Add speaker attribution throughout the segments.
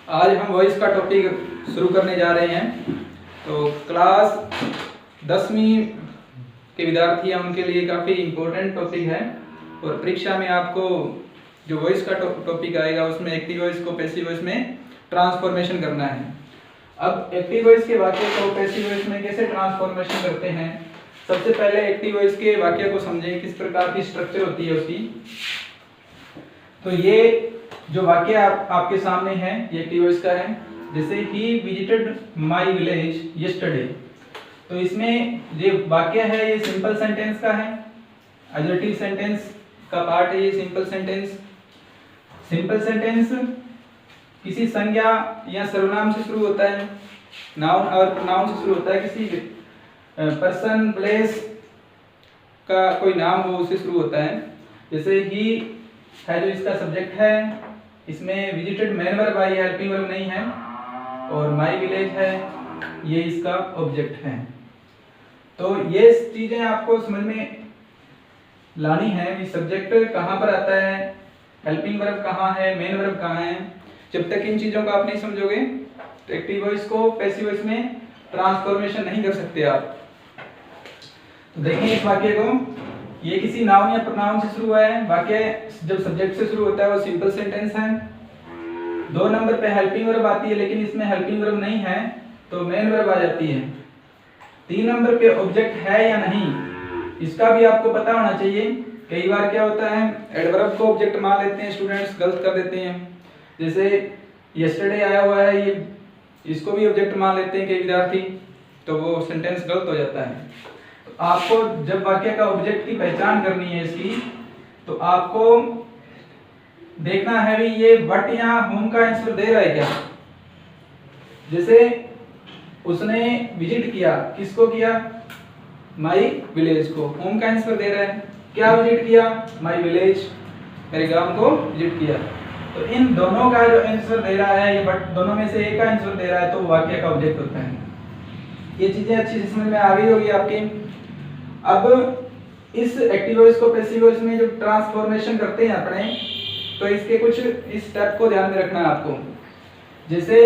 Speaker 1: आज हम वॉइस का टॉपिक शुरू करने जा रहे हैं। तो क्लास 10वीं के विद्यार्थी हैं, उनके लिए काफ़ी इम्पोर्टेंट टॉपिक है और परीक्षा में आपको जो वॉइस का टॉपिक आएगा उसमें एक्टिव वॉइस को पैसिव वॉइस में ट्रांसफॉर्मेशन करना है। अब एक्टिव वॉइस के वाक्य को पैसिव वॉइस में कैसे ट्रांसफॉर्मेशन करते हैं, सबसे पहले एक्टिव वॉइस के वाक्य को समझें, किस प्रकार की स्ट्रक्चर होती है उसकी। तो ये जो वाक्य आपके सामने है ये एक्टिव वॉइस का है। जैसे he visited my village yesterday, तो इसमें ये वाक्य है ये सिंपल सेंटेंस का है, एडजेक्टिव सेंटेंस का पार्ट है ये सिंपल सेंटेंस। सिंपल सेंटेंस किसी संज्ञा या सर्वनाम से शुरू होता है, नाउन और प्रोनाउन से शुरू होता है, किसी पर्सन प्लेस का कोई नाम हो उससे शुरू होता है। जैसे ही है जो इसका सब्जेक्ट है, इसमें visited main verb I, helping verb नहीं है, और माय विलेज है ये इसका ऑब्जेक्ट है। तो ये चीजें आपको समझ में लानी है कि सब्जेक्ट कहाँ पर आता है, हेल्पिंग वर्ब कहाँ है, मेन वर्ब कहाँ है। जब तक इन चीजों को आप नहीं समझोगे तो एक्टिव वॉइस को पैसिव वॉइस में ट्रांसफॉर्मेशन नहीं कर सकते आप। तो देखिए इस वाक्य को, ये किसी नाउन या प्रोनाउन से शुरू हुआ है। वाक्य जब सब्जेक्ट से शुरू होता है वो सिंपल सेंटेंस है। 2 नंबर पे हेल्पिंग वर्ब आती है, लेकिन इसमें हेल्पिंग वर्ब नहीं है तो मेन वर्ब आ जाती है। 3 नंबर पे ऑब्जेक्ट है या नहीं इसका भी आपको पता होना चाहिए। कई बार क्या होता है एडवर्ब को ऑब्जेक्ट मान लेते हैं स्टूडेंट्स, गलत कर देते हैं। जैसे यस्टरडे आया हुआ है, ये इसको भी ऑब्जेक्ट मान लेते हैं कई विद्यार्थी, तो वो सेंटेंस गलत हो जाता है। तो आपको जब वाक्य का ऑब्जेक्ट की पहचान करनी है इसकी, तो आपको देखना है भी ये व्हाट या होम का आंसर दे रहा है क्या। जैसे उसने विजिट किया, किसको किया, माय विलेज को, होम का आंसर दे रहा है। क्या विजिट किया, माय विलेज, मेरे गांव को विजिट किया। तो इन दोनों का जो आंसर दे रहा है ये बट दोनों में से एक का आंसर दे रहा है तो वाक्य का ऑब्जेक्ट होता है। ये चीजें अच्छी से समझ में आ गई होगी आपकी। अब इस एक्टिव वॉइस को पैसिव वॉइस में जो ट्रांसफॉर्मेशन करते हैं अपने, तो इसके कुछ इस स्टेप को ध्यान में रखना है आपको। जैसे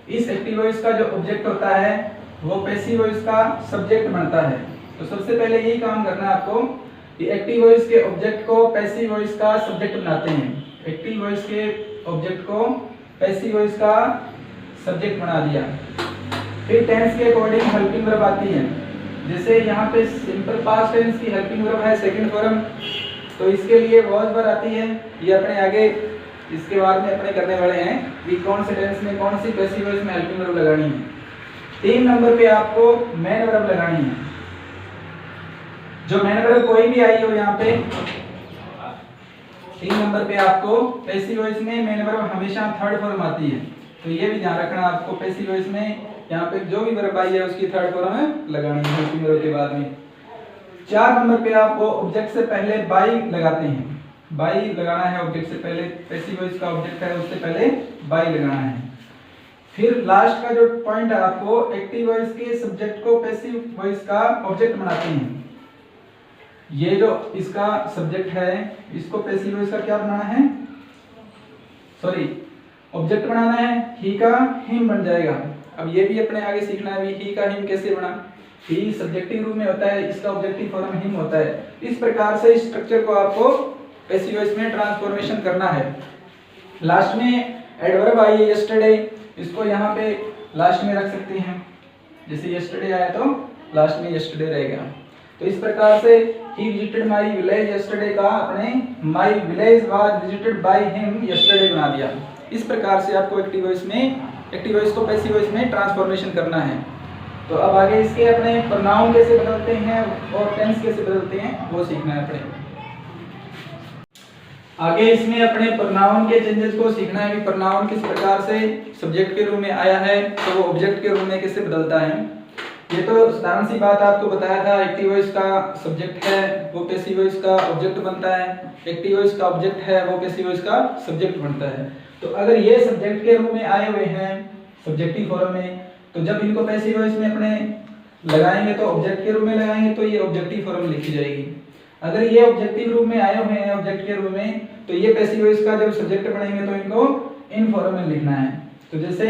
Speaker 1: इस एक्टिव वॉइस का जो ऑब्जेक्ट होता है वो पैसिव वॉइस का सब्जेक्ट बनता है। तो सबसे पहले यही काम करना है आपको कि एक्टिव वॉइस के ऑब्जेक्ट को पैसिव वॉइस का सब्जेक्ट बनाते हैं। एक्टिव वॉइस के ऑब्जेक्ट को पैसिव वॉइस का सब्जेक्ट बना दिया। फिर टेंस के अकॉर्डिंग हेल्पिंग वर्ब आती है। जैसे यहाँ पे सिंपल पास्ट टेंस की हेल्पिंग वर्ब है सेकंड फॉर्म, तो इसके लिए वॉज वर्ब आती है। ये अपने आगे इसके बाद में अपने करने वाले हैं कि कौन से टेंस में कौन सी पैसिव वॉइस में हेल्पिंग वर्ब लगानी है। 3 नंबर पे आपको मेन वर्ब लगानी है। जो मेन वर्ब कोई भी आई हो यहाँ पे 3 नंबर पे आपको पैसिव वॉइस में मेन वर्ब हमेशा थर्ड फॉर्म आती है। तो ये भी ध्यान रखना आपको, पैसिव वॉइस में यहाँ पे जो भी वर्ब आई है उसकी थर्ड फॉर्म में लगानी है हेल्पिंग वर्ब के बाद में। 4 नंबर पे आपको ऑब्जेक्ट से पहले बाय लगाते हैं। बाय लगाना है ऑब्जेक्ट से पहले, पैसिव वॉइस का ऑब्जेक्ट है उससे पहले बाय लगाना है। फिर लास्ट का जो पॉइंट है आपको एक्टिव वॉइस के सब्जेक्ट को पैसिव वॉइस का ऑब्जेक्ट बनाते हैं। ये जो इसका सब्जेक्ट है इसको पैसिव वॉइस का क्या बनाना है, सॉरी ऑब्जेक्ट बनाना है। ही का हिम बन जाएगा। अब ये भी अपने आगे सीखना है ही का हिम कैसे बना। ही सब्जेक्टिव रूप में होता है, इसका ऑब्जेक्टिव फॉर्म हिम होता है। इस प्रकार से इस स्ट्रक्चर को आपको पैसिव वॉइस में ट्रांसफॉर्मेशन करना है। लास्ट में एडवर्ब आई है यस्टरडे, इसको यहाँ पे लास्ट में रख सकते हैं। जैसे यस्टरडे आया तो लास्ट में यस्टरडे रहेगा। तो इस प्रकार से he visited my village yesterday का अपने my village was visited by him yesterday बना दिया। इस प्रकार से आपको एक्टिव वॉइस को पैसिव वॉइस में ट्रांसफॉर्मेशन करना है। तो अब आगे इसके अपने प्रोनाउन कैसे बदलते हैं और टेंस कैसे बदलते हैं वो सीखना है अपने। आगे इसमें अपने प्रोनाउन के चेंजेस को सीखना है कि प्रोनाउन किस प्रकार से सब्जेक्ट के रूप में आया है तो वो ऑब्जेक्ट के रूप में कैसे बदलता है। ये तो साधारण सी बात आपको बताया था, एक्टिव वॉइस का सब्जेक्ट है वो पैसिव वॉइस का ऑब्जेक्ट बनता है, एक्टिव वॉइस का ऑब्जेक्ट है वो पैसिव वॉइस का सब्जेक्ट बनता है। तो अगर ये सब्जेक्ट के रूप में आए हुए हैं सब्जेक्टिव फॉर्म में, तो जब इनको पैसिव वॉइस में अपने लगाएंगे तो ऑब्जेक्ट के रूप में लगाएंगे तो ये ऑब्जेक्टिव फॉर्म लिखी जाएगी। अगर ये ऑब्जेक्टिव रूप में आए हुए हैं ऑब्जेक्ट के रूप में, तो ये पैसिव वॉइस का जब सब्जेक्ट बनेंगे तो इनको इन फॉर्म में लिखना है। तो जैसे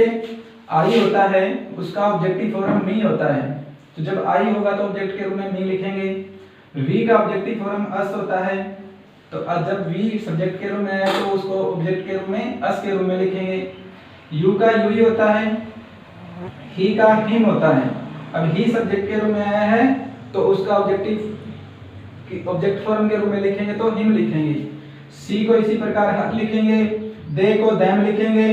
Speaker 1: आई होता है उसका ऑब्जेक्टिव फॉर्म मी होता है, तो जब आई होगा तो ऑब्जेक्ट के रूप में मी लिखेंगे। वी का ऑब्जेक्टिव फॉर्म अस होता है, तो जब वी सब्जेक्ट के रूप में आया तो उसको ऑब्जेक्ट के रूप में अस के रूप में लिखेंगे। यू का यू ही होता है, ही का हिम होता है। अब ही सब्जेक्ट के रूप में आया है तो उसका ऑब्जेक्ट फॉर्म के रूप में लिखेंगे तो हिम लिखेंगे। सी को इसी प्रकार हक लिखेंगे, दे को देम लिखेंगे।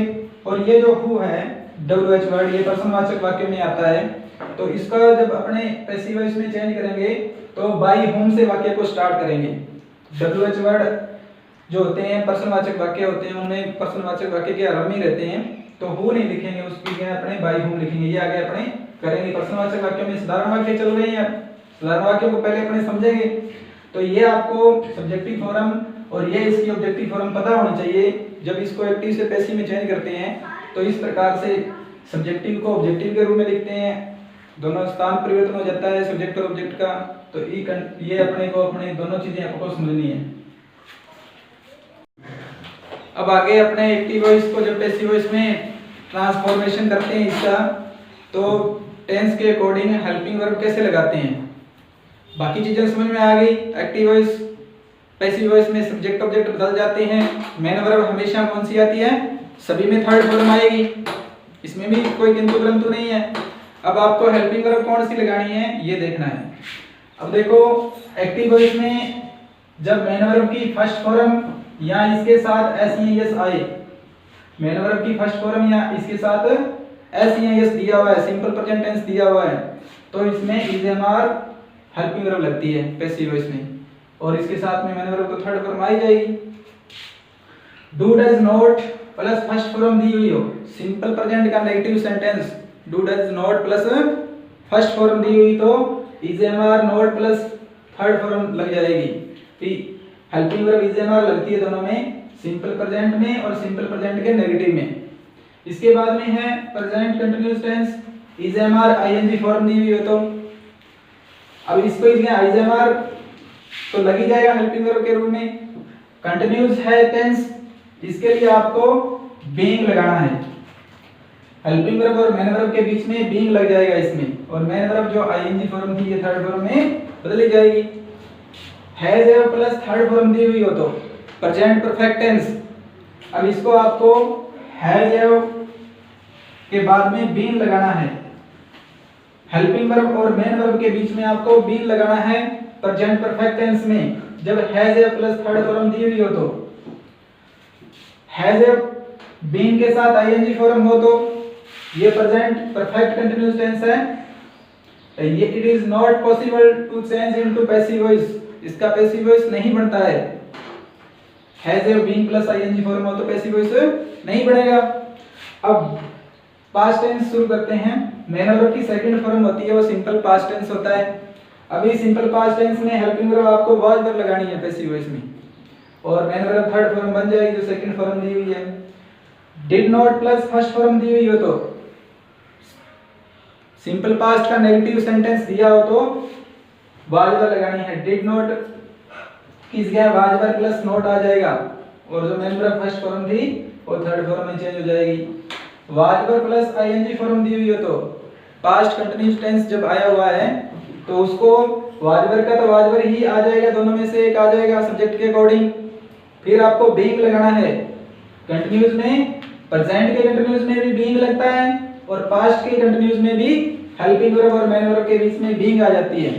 Speaker 1: और ये जो हु है WH वर्ड, ये पर्सनवाचक वाक्य में आता है, तो इसका जब अपने पैसिव वॉइस में चेंज करेंगे तो बाय होम से वाक्य को स्टार्ट करेंगे। WH वर्ड जो होते हैं पर्सनवाचक वाक्य होते हैं, उनमें पर्सनवाचक वाक्य के आरंभ में रहते हैं, तो हु नहीं लिखेंगे, उसकी जगह अपने बाय होम लिखेंगे। ये आगे अपने करेंगे। पर्सनवाचक वाक्यों में साधारण वाक्य चल रहे हैं, साधारण वाक्यों को पहले अपने समझेंगे। तो ये आपको सब्जेक्टिव फॉर्म और ये इसकी ऑब्जेक्टिव फॉर्म पता होनी चाहिए। जब इसको एक्टिव से पैसिव में चेंज करते हैं तो इस प्रकार से सब्जेक्टिव को ऑब्जेक्टिव के रूप में लिखते हैं, दोनों स्थान परिवर्तन हो जाता है सब्जेक्ट और ऑब्जेक्ट का। तो ये अपने दोनों चीजें आपको समझनी है। अब आगे अपने एक्टिव वॉइस को जब पैसिव वॉइस में ट्रांसफॉर्मेशन करते हैं इसका, तो टेंस के अकॉर्डिंग हेल्पिंग वर्ब कैसे लगाते हैं, बाकी चीजें समझ में आ गई। एक्टिव वॉइस पैसिव वॉइस में सब्जेक्ट ऑब्जेक्ट बदल जाते हैं। मेन वर्ब हमेशा कौन सी आती है, सभी में थर्ड फॉर्म आएगी, इसमें भी कोई किंतु परंतु नहीं है। अब आपको हेल्पिंग वर्ब कौन सी लगानी है ये देखना है। अब देखो एक्टिव वॉइस में जब मेन वर्ब की फर्स्ट फॉर्म या इसके साथ एस आए, मेन वर्ब की फर्स्ट फॉर्म या इसके साथ एस दिया हुआ है, सिंपल प्रेजेंट टेंस दिया हुआ है, तो इसमें इज़-एम-आर हेल्पिंग वर्ब लगती है पैसिव वॉइस में, और इसके साथ में मेन वर्ब को थर्ड फॉर्म आई जाएगी। Do does not plus first form दी हुई हो, सिंपल प्रेजेंट का negative sentence do does not plus first form दी हुई तो is am are not plus third form लग जाएगी। हेल्पिंग वर्ब इज़-एम-आर लगती है दोनों में, सिंपल प्रेजेंट में और सिंपल प्रेजेंट के नेगेटिव में। इसके बाद में है present continuous tense, is am are ING form दी हुई हो तो अब इसको इज़-एम-आर तो लग ही जाएगा हेल्पिंग वर्ब के रूप में। कंटीन्यूअस है टेंस, इसके लिए आपको बीइंग लगाना है। हेल्पिंग वर्ब और मेन वर्ब के बीच में बीइंग लग जाएगा इसमें, और मेन वर्ब जो आईएनजी फॉर्म थी ये थर्ड फॉर्म में बदली जाएगी। Has have plus third form दी हुई हो तो प्रेजेंट परफेक्ट टेंस, अब इसको आपको हैज हैव के बाद में बीइंग लगाना है। हेल्पिंग वर्ब और मेन वर्ब के बीच में आपको बीइंग लगाना है प्रेजेंट परफेक्ट टेंस में, जब has have plus third form दी हुई हो तो। हैज हैव बीइंग के साथ आईएनजी फॉर्म हो तो ये प्रेजेंट परफेक्ट कंटीन्यूअस टेंस है। ये it is not possible to change into passive voice, इसका पैसिव वॉइस नहीं बनता है। Has have being plus ING form हो तो पैसिव वॉइस नहीं बनेगा। अब पास्ट टेंस शुरू करते हैं। मेन वर्ब की सेकंड फॉर्म होती है वो सिंपल पास्ट टेंस होता है। अभी सिंपल पास्ट टेंस में हेल्पिंग वर्ब आपको वाज वर्ब लगानी है पैसिव वॉइस में, और मेन वर्ब थर्ड फॉर्म बन जाएगी जो सेकंड फॉर्म दी हुई है। Did not plus first form दी हुई हो तो सिंपल पास्ट का नेगेटिव सेंटेंस दिया हो तो वाज वर्ब लगानी है। डिड नॉट किस गया वाज वर्ब प्लस नॉट आ जाएगा, और जो मेन वर्ब फर्स्ट फॉर्म थी वो थर्ड फॉर्म में चेंज हो जाएगी। Was verb plus ING form दी हुई हो तो पास्ट कंटीन्यूअस टेंस जब आया हुआ है तो उसको वाज वर्ब का तो वाज वर्ब ही आ जाएगा, दोनों में से एक आ जाएगा सब्जेक्ट के अकॉर्डिंग। फिर आपको बीइंग लगाना है। कंटीन्यूअस में प्रेजेंट के कंटीन्यूअस में भी बीइंग लगता है, और पास्ट के कंटीन्यूअस में भी हेल्पिंग वर्ब और मेन वर्ब के बीच में बीइंग आ जाती है।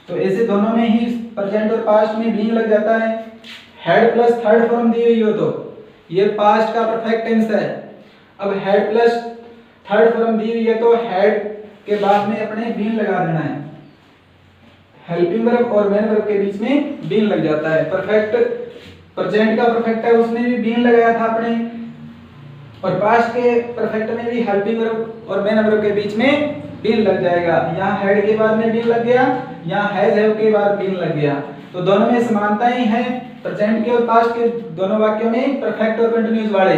Speaker 1: तो ऐसे दोनों में ही प्रेजेंट और पास्ट में बीइंग लग जाता है। हैड प्लस थर्ड फॉर्म दी हुई हो तो ये पास्ट का परफेक्ट टेंस है। अब हैड प्लस थर्ड फॉर्म दी हुई है तो हैड के बाद में अपने बीइंग लगा देना है। हेल्पिंग वर्ब और मेन वर्ब के बीच में बीइंग लग जाता है। परफेक्ट प्रेजेंट का परफेक्ट है उसमें भी बीइंग लगाया था आपने, और पास्ट के परफेक्ट में भी हेल्पिंग वर्ब और मेन वर्ब के बीच में बीइंग लग जाएगा। यहाँ हैड के बाद में बीइंग लग गया, यहाँ हैज हैव के बाद बीइंग लग गया। तो दोनों में समानताएं हैं, प्रेजेंट के और पास्ट के दोनों वाक्यों में परफेक्ट और कंटीन्यूअस वाले।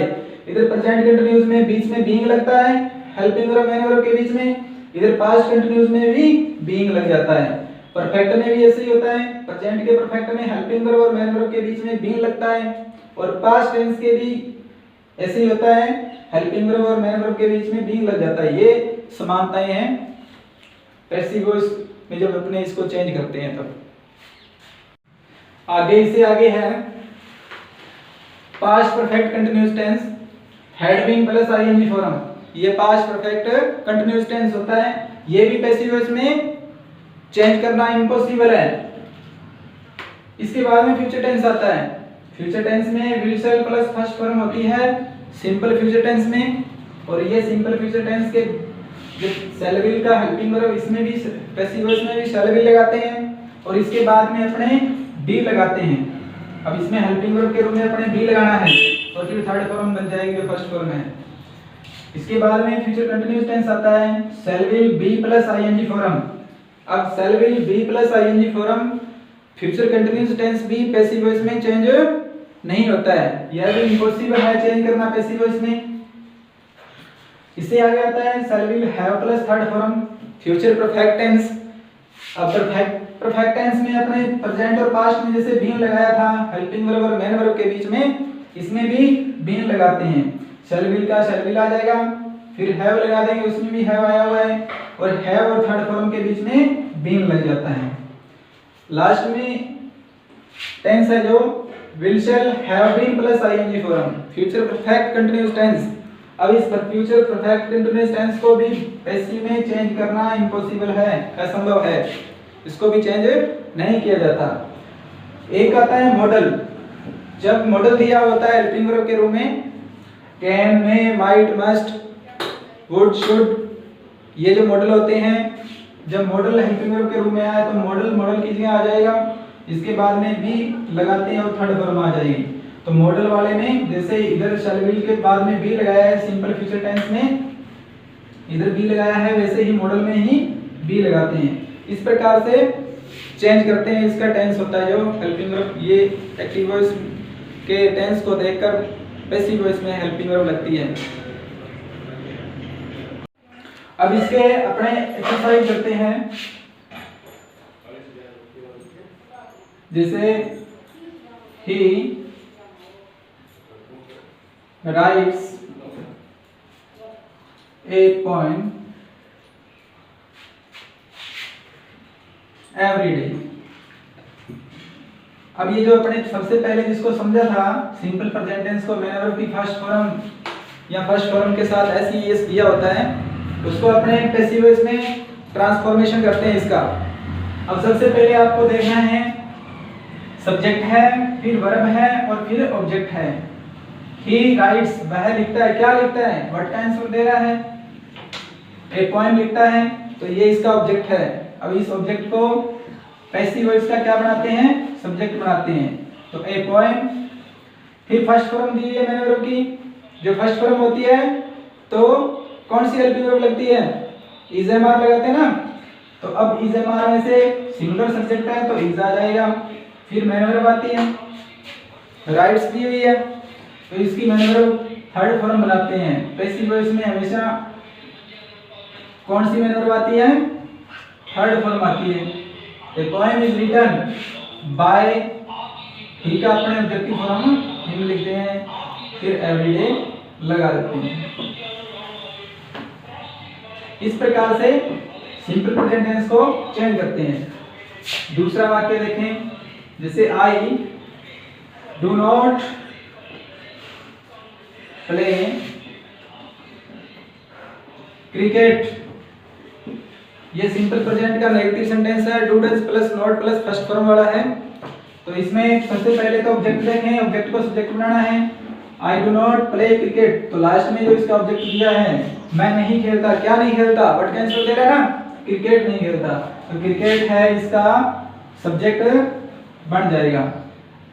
Speaker 1: इधर प्रेजेंट कंटीन्यूअस में बीच में बीइंग लगता है हेल्पिंग वर्ब मेन वर्ब के बीच में, इधर पास्ट कंटीन्यूअस में भी बीइंग लग जाता है। परफेक्ट में भी ऐसे ही होता है, प्रेजेंट के परफेक्ट में हेल्पिंग वर्ब और मेन वर्ब के बीच में बीइंग लगता है, और पास्ट टेंस के भी ऐसे ही होता है, हेल्पिंग वर्ब और मेन वर्ब के बीच में बीइंग लग जाता है। ये समानताएं हैं पैसिव वॉइस में जब अपने इसको चेंज करते हैं तब। आगे इससे आगे है past perfect continuous tense, had been plus ING form. ये पास्ट परफेक्ट कंटीन्यूअस टेंस होता है, ये भी पैसिव वॉइस में चेंज करना इम्पॉसिबल है। इसके बाद में फ्यूचर टेंस आता है। फ्यूचर टेंस में will shall plus first form होती है सिंपल फ्यूचर टेंस में, और ये सिंपल फ्यूचर टेंस के जो शैल विल का हेल्पिंग वर्ब, इसमें भी पैसिव वॉइस में भी शैल विल लगाते हैं और इसके बाद में अपने बी लगाते हैं। अब इसमें हेल्पिंग वर्ब के रूप में अपने बी लगाना है और फिर थर्ड फॉर्म बन जाएगी जो फर्स्ट फॉर्म है। इसके बाद में फ्यूचर कंटीन्यूअस टेंस आता है, shall will be plus ING form. अब shall will be plus ING form future continuous tense भी पैसिव वॉइस में चेंज नहीं होता है, यह भी इम्पॉसिबल है चेंज करना पैसिव वॉइस में। इससे आगे आता है shall will have plus third form future perfect tense. अब परफेक्ट टेंस में अपने प्रेजेंट और पास्ट में जैसे बीन लगाया था हेल्पिंग वर्ब और मेन वर्ब के बीच में, इसमें भी बीन लगाते हैं। शैल विल का शैल विल आ जाएगा, फिर हैव लगा देंगे, उसमें भी हैव आया हुआ है, और हैव और थर्ड फॉर्म के बीच में बीन लग जाता है। लास्ट में टेंस है जो will shall have been plus ING form future perfect continuous tense. अब इस फ्यूचर परफेक्ट कंटीन्यूअस टेंस को भी पैसिव में चेंज करना इम्पॉसिबल है, असंभव है, इसको भी चेंज नहीं किया जाता। एक आता है मॉडल। जब मॉडल दिया होता है हेल्पिंग वर्ब के रूप में, can, may, might, must, would, should, ये जो मॉडल होते हैं, जब मॉडल हेल्पिंग वर्ब के रूप में आए तो मॉडल की जगह आ जाएगा, इसके बाद में बी लगाते हैं और थर्ड फॉर्म आ जाएगी। तो मॉडल वाले में जैसे इधर शैल विल के बाद में बी लगाया है सिंपल फ्यूचर टेंस में, इधर बी लगाया है, वैसे ही मॉडल में ही बी लगाते हैं। इस प्रकार से चेंज करते हैं, इसका टेंस होता है जो हेल्पिंग वर्ब। ये एक्टिव वॉइस के टेंस को देखकर पैसिव वॉइस में हेल्पिंग वर्ब लगती है। अब इसके अपने एक्सरसाइज करते हैं। जैसे ही writes a point every day. अब ये जो अपने सबसे पहले जिसको समझा था सिंपल प्रेजेंट टेंस को मेन वर्ब की फर्स्ट फॉर्म या फर्स्ट फॉर्म के साथ ऐसे ही एस दिया होता है, उसको अपने पैसिव वॉइस में ट्रांसफॉर्मेशन करते हैं इसका। अब सबसे पहले आपको देखना है सब्जेक्ट है, फिर वर्ब है और फिर ऑब्जेक्ट है। ही राइट्स, वह लिखता है, क्या लिखता है, व्हाट का आंसर दे रहा है, ए पोएम लिखता है, तो ये इसका ऑब्जेक्ट है। अब इस ऑब्जेक्ट को पैसिव वॉइस का क्या बनाते हैं, सब्जेक्ट बनाते हैं। तो ए पोएम, फिर फर्स्ट फॉर्म दी है मैंने वर्ब की, जो फर्स्ट फॉर्म होती है तो कौन सी हेल्पिंग वर्ब लगती है, इज एम आर लगाते हैं ना। तो अब इज एम आर में से सिंगुलर सब्जेक्ट है तो इज आ जाएगा, फिर मैन वर्ब आती है, राइट्स दी हुई है तो इसकी मैन वर्ब थर्ड फॉर्म बनाते हैं। पैसिव वॉइस में हमेशा कौन सी मैन वर्ब आती है, थर्ड फॉर्म आती है। A poem is written by, he का अपने ऑब्जेक्टिव फॉर्म हिम लिखते हैं, फिर एवरीडे लगा देते हैं। इस प्रकार से सिंपल प्रेजेंट टेंस को चेंज करते हैं। दूसरा वाक्य देखें, जैसे I do not play cricket, ये सिंपल प्रेजेंट का नेगेटिव सेंटेंस है, do does plus not plus first form वाला है। तो इसमें सबसे पहले तो ऑब्जेक्ट देखें, ऑब्जेक्ट को सब्जेक्ट बनाना है। I do not play cricket, तो लास्ट में जो इसका ऑब्जेक्ट दिया है, मैं नहीं खेलता, क्या नहीं खेलता, व्हाट का आंसर दे रहा है ना, क्रिकेट नहीं खेलता, तो क्रिकेट है इसका सब्जेक्ट बन जाएगा।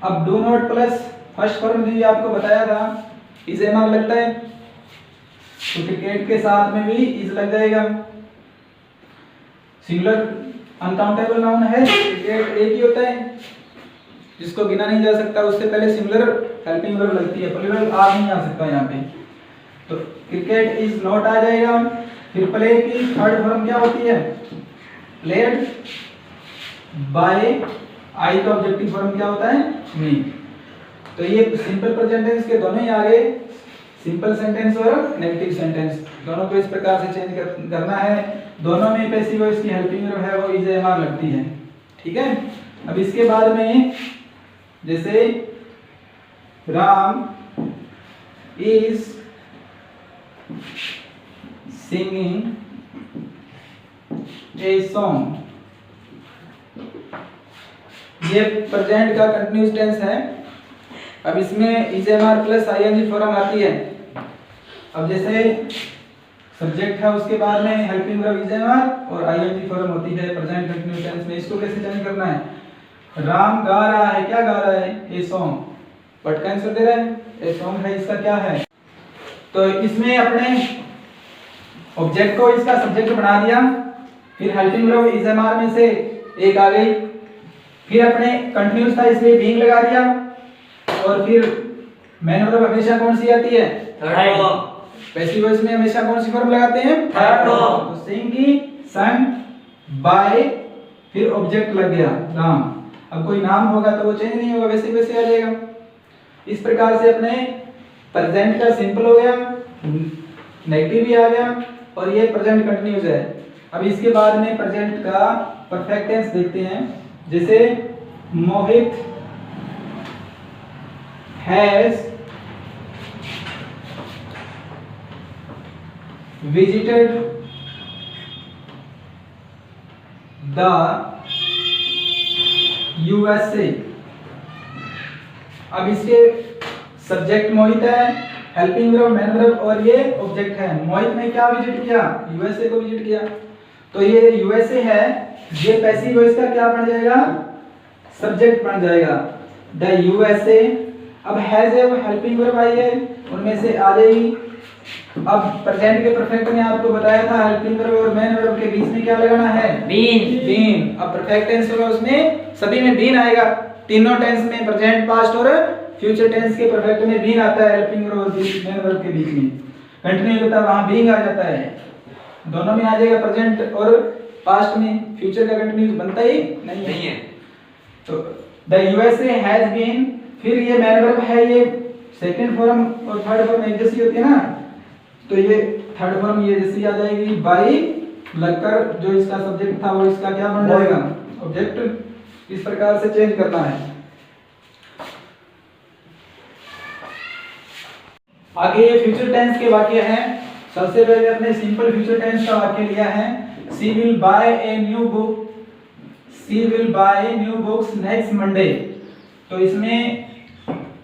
Speaker 1: अब do not plus first form भी आपको बताया था, इज एम आर लगता है, तो क्रिकेट के साथ में भी इज लग जाएगा। सिंगुलर अनकाउंटेबल नाउन है, क्रिकेट एक ही होता है जिसको गिना नहीं जा सकता, उससे पहले सिंगुलर हेल्पिंग वर्ब लगती है, प्लूरल आ नहीं आ सकता यहाँ पे। तो क्रिकेट इज नॉट आ जाएगा। फिर प्ले की थर्ड फॉर्म क्या होती है, प्लेड बाय, आई का ऑब्जेक्टिव फॉर्म क्या होता है, मी। तो ये सिंपल प्रेजेंट टेंस के दोनों ही आगे सिंपल सेंटेंस और नेगेटिव सेंटेंस दोनों को इस प्रकार से चेंज करना है। दोनों में पैसिव वॉइस की हेल्पिंग वर्ब है वो इज एम आर लगती है। ठीक है। अब इसके बाद में जैसे Ram is singing a song, ये प्रेजेंट का कंटिन्यूअस टेंस है। अब इसमें is am are plus ING form आती है। अब जैसे सब्जेक्ट है उसके बाद में helping verb is am are और आईएनजी फॉर्म होती है प्रेजेंट कंटिन्यूअस टेंस में। इसको कैसे चेंज करना है? राम गा रहा है, क्या गा रहा है? A song. बट का आंसर दे रहा है ए सॉन्ग है, इसका क्या है? तो इसमें अपने ऑब्जेक्ट को इसका सब्जेक्ट बना दिया, फिर helping verb is am are में से एक आ गई, फिर अपने कंटिन्यूअस था इसलिए बीइंग लगा दिया, और फिर मेन वर्ब हमेशा कौन सी आती है?
Speaker 2: Third form.
Speaker 1: पैसिव वॉइस में हमेशा कौन सी फॉर्म लगाते हैं?
Speaker 2: Third form.
Speaker 1: तो सिंग की संग बाय, फिर ऑब्जेक्ट लग गया राम। अब कोई नाम होगा तो वो चेंज नहीं होगा, वैसे वैसे आ जाएगा। इस प्रकार से अपने प्रेजेंट का सिंपल हो गया, नेगेटिव भी आ गया, और ये प्रेजेंट कंटिन्यूअस है। अब इसके बाद में प्रेजेंट का परफेक्ट टेंस देखते हैं। जैसे मोहित हैज विजिटेड द यूएसए। अब इसके सब्जेक्ट मोहित है, हेल्पिंग वर्ब मेन वर्ब और ये ऑब्जेक्ट है। मोहित ने क्या विजिट किया? यूएसए को विजिट किया। तो ये यूएसए है, ये पैसिव वॉइस का क्या बन जाएगा? सब्जेक्ट बन जाएगा द यूएसए। अब हैज है वो हेल्पिंग वर्ब आई है, उनमें से आ जाएगी। अब प्रेजेंट के परफेक्ट में आपको बताया था हेल्पिंग वर्ब और मेन वर्ब के बीच में क्या लगाना है?
Speaker 2: बीन।
Speaker 1: बीन। अब परफेक्ट टेंस होगा उसमें सभी में बीन आएगा। तीनों टेंस में प्रेजेंट, पास्ट और फ्यूचर टेंस के परफेक्ट में बीन आता है हेल्पिंग वर्ब और मेन वर्ब के बीच में। कंटिन्यू होता है वहां बीइंग आ जाता है। दोनों में आ जाएगा प्रेजेंट और पास्ट में, फ्यूचर का कंटिन्यूअस बनता ही नहीं है। तो द यूएसए हैज बीन, फिर ये मेन वर्ब है, ये सेकंड फॉर्म और थर्ड फॉर्म एक जैसी होती है ना, तो ये थर्ड फॉर्म ये जैसी आ जाएगी बाई लगकर, जो इसका सब्जेक्ट था वो इसका क्या बन जाएगा? ऑब्जेक्ट। इस प्रकार से चेंज करना है। आगे ये फ्यूचर टेंस के वाक्य हैं। सबसे पहले अपने सिंपल फ्यूचर टेंस का वाक्य लिया है, she will buy a new book, she will buy new books next Monday. तो इसमें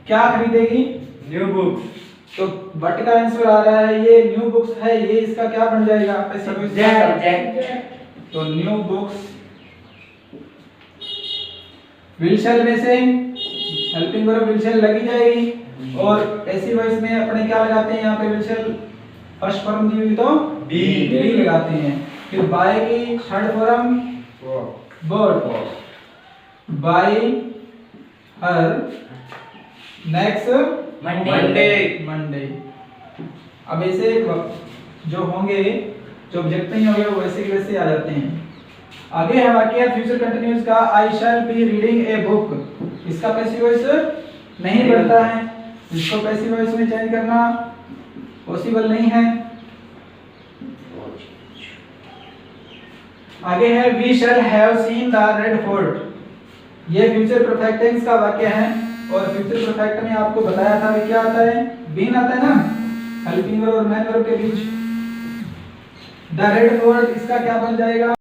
Speaker 1: क्या खरीदेगी? New books. तो बट का आंसर आ रहा है, ये न्यू बुक्स है, ये इसका क्या बन जाएगा? तो न्यू बुक्स। विल शैल में से हेल्पिंग वर्ब विल शैल लगी जाएगी, और पैसिव वॉइस में अपने क्या लगाते हैं? यहाँ पे विल शैल फर्स्ट फॉर्म दी हुई तो बी लगाते हैं। फिर बाय की थर्ड फॉर्म वर्ब, बाय हर नेक्स्ट मंडे। अब ऐसे जो होंगे, जो ऑब्जेक्ट नहीं होंगे वो वैसे के वैसे आ जाते हैं। आगे है वाक्य फ्यूचर कंटिन्यूअस का, I shall be reading a book. इसका पैसिव वॉइस नहीं बनता है, इसको पैसिव वॉइस में चेंज करना पॉसिबल नहीं है। आगे है we shall have seen the Red Fort. ये फ्यूचर परफेक्ट टेंस का वाक्य है, और फ्यूचर परफेक्ट में आपको बताया था क्या आता है? बीन आता है ना हेल्पिंग वर्ब और मेन वर्ब के बीच। द रेड फोर्ट इसका क्या बन जाएगा?